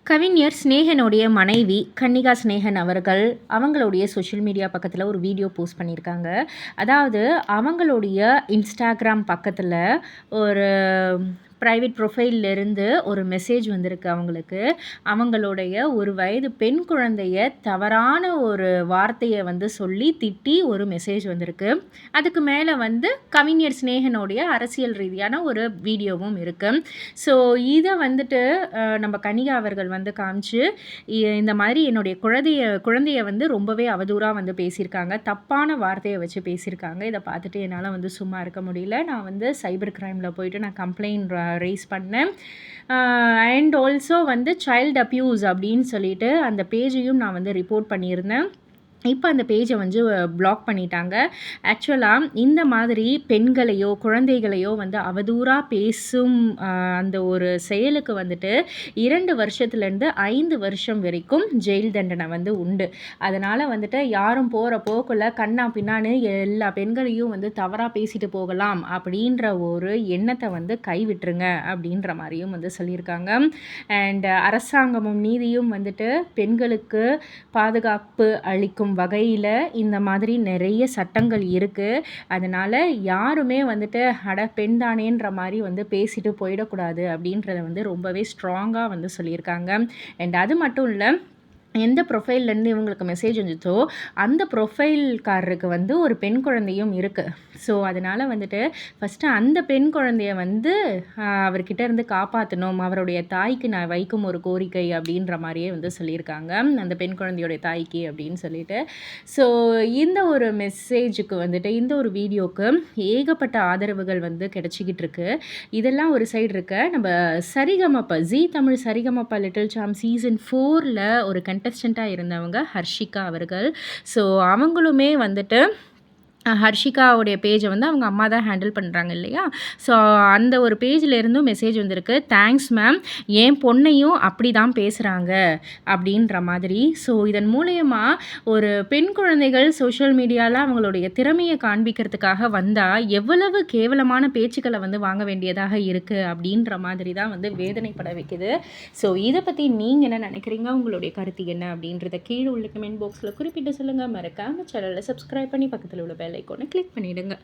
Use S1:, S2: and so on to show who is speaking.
S1: கவிஞர் ஸ்நேகனுடைய மனைவி கன்னிகா ஸ்நேகன் அவர்கள் அவங்களுடைய சோஷியல் மீடியா பக்கத்தில் ஒரு வீடியோ போஸ்ட் பண்ணியிருக்காங்க. அதாவது அவங்களுடைய இன்ஸ்டாகிராம் பக்கத்தில் ஒரு ப்ரைவேட் ப்ரொஃபைல்லேருந்து ஒரு மெசேஜ் வந்திருக்கு அவங்களுக்கு. அவங்களுடைய ஒரு வயது பெண் குழந்தைய தவறான ஒரு வார்த்தையை சொல்லி திட்டி ஒரு மெசேஜ் வந்திருக்கு. அதுக்கு மேலே கவிஞர் ஸ்நேகனுடைய அரசியல் ரீதியான ஒரு வீடியோவும் இருக்குது. ஸோ இதை நம்ம கனிகா அவர்கள் காமிச்சு இந்த மாதிரி என்னுடைய குழந்தைய ரொம்பவே அவதூறாக பேசியிருக்காங்க. தப்பான வார்த்தையை வச்சு பேசியிருக்காங்க. இதை பார்த்துட்டு என்னால் சும்மா இருக்க முடியல. நான் சைபர் கிரைமில் போயிட்டு நான் கம்ப்ளைண்ட் ரைஸ் பண்ணேன். அண்ட் ஆல்சோ சைல்டு அப்யூஸ் அப்படின்னு சொல்லிட்டு அந்த பேஜையும் நான் ரிப்போர்ட் பண்ணியிருந்தேன். இப்போ அந்த பேஜை பிளாக் பண்ணிட்டாங்க. ஆக்சுவலாக இந்த மாதிரி பெண்களையோ குழந்தைகளையோ அவதூறாக பேசும் அந்த ஒரு செயலுக்கு 2 வருஷத்துலேருந்து 5 வருஷம் வரைக்கும் ஜெயில் தண்டனை உண்டு. அதனால் யாரும் போகிற போக்குள்ள கண்ணா பின்னான்னு எல்லா பெண்களையும் தவறாக பேசிட்டு போகலாம் அப்படின்ற ஒரு எண்ணத்தை கைவிட்டுருங்க அப்படின்ற மாதிரியும் சொல்லியிருக்காங்க. அண்ட் அரசாங்கமும் நீதியும் பெண்களுக்கு பாதுகாப்பு அளிக்கும் வகையில் இந்த மாதிரி நிறைய சட்டங்கள் இருக்குது. அதனால் யாருமே அட பெண் தானேன்ற மாதிரி பேசிட்டு போயிடக்கூடாது அப்படின்றத ரொம்பவே ஸ்ட்ராங்காக சொல்லியிருக்காங்க. அண்ட் அது மட்டும் இல்லை, எந்த ப்ரொஃபைல்லேருந்து இவங்களுக்கு மெசேஜ் வந்துச்சோ அந்த ப்ரொஃபைல்காரருக்கு ஒரு பெண் குழந்தையும் இருக்குது. ஸோ அதனால் ஃபஸ்ட்டு அந்த பெண் குழந்தைய அவர்கிட்ட இருந்து காப்பாற்றணும், அவருடைய தாய்க்கு நான் வைக்கும் ஒரு கோரிக்கை அப்படின்ற மாதிரியே சொல்லியிருக்காங்க, அந்த பெண் குழந்தையோடைய தாய்க்கு அப்படின்னு சொல்லிட்டு. ஸோ இந்த ஒரு மெசேஜுக்கு இந்த ஒரு வீடியோவுக்கு ஏகப்பட்ட ஆதரவுகள் கிடச்சிக்கிட்டு இருக்கு. இதெல்லாம் ஒரு சைடு இருக்க, நம்ம சரிகமப்ப ஜீ Tamil Sarigamapa little champ season 4ல் ஒரு கண்டஸ்டண்ட்டாக இருந்தவங்க ஹர்ஷிகா அவர்கள். ஸோ அவங்களுமே ஹர்ஷிகாவுடைய பேஜை அவங்க அம்மா தான் ஹேண்டில் பண்ணுறாங்க இல்லையா. ஸோ அந்த ஒரு பேஜில் இருந்தும் மெசேஜ் வந்திருக்கு, தேங்க்ஸ் மேம், என் பொண்ணையும் அப்படி தான் பேசுகிறாங்க அப்படின்ற மாதிரி. ஸோ இதன் மூலயமா ஒரு பெண் குழந்தைகள் சோஷியல் மீடியாவில் அவங்களுடைய திறமையை காண்பிக்கிறதுக்காக வந்தால் எவ்வளவு கேவலமான பேச்சுக்களை வாங்க வேண்டியதாக இருக்குது அப்படின்ற மாதிரி தான் வேதனைப்பட வைக்குது. ஸோ இதை பற்றி நீங்கள் என்ன நினைக்கிறீங்க, உங்களுடைய கருத்து என்ன அப்படின்றத கீழே உள்ள கமெண்ட் பாக்ஸில் குறிப்பிட்டு சொல்லுங்கள். மறக்காம சேனலை சப்ஸ்கிரைப் பண்ணி பக்கத்தில் உள்ள பெல் ஐகானை கிளிக் பண்ணிவிடுங்க.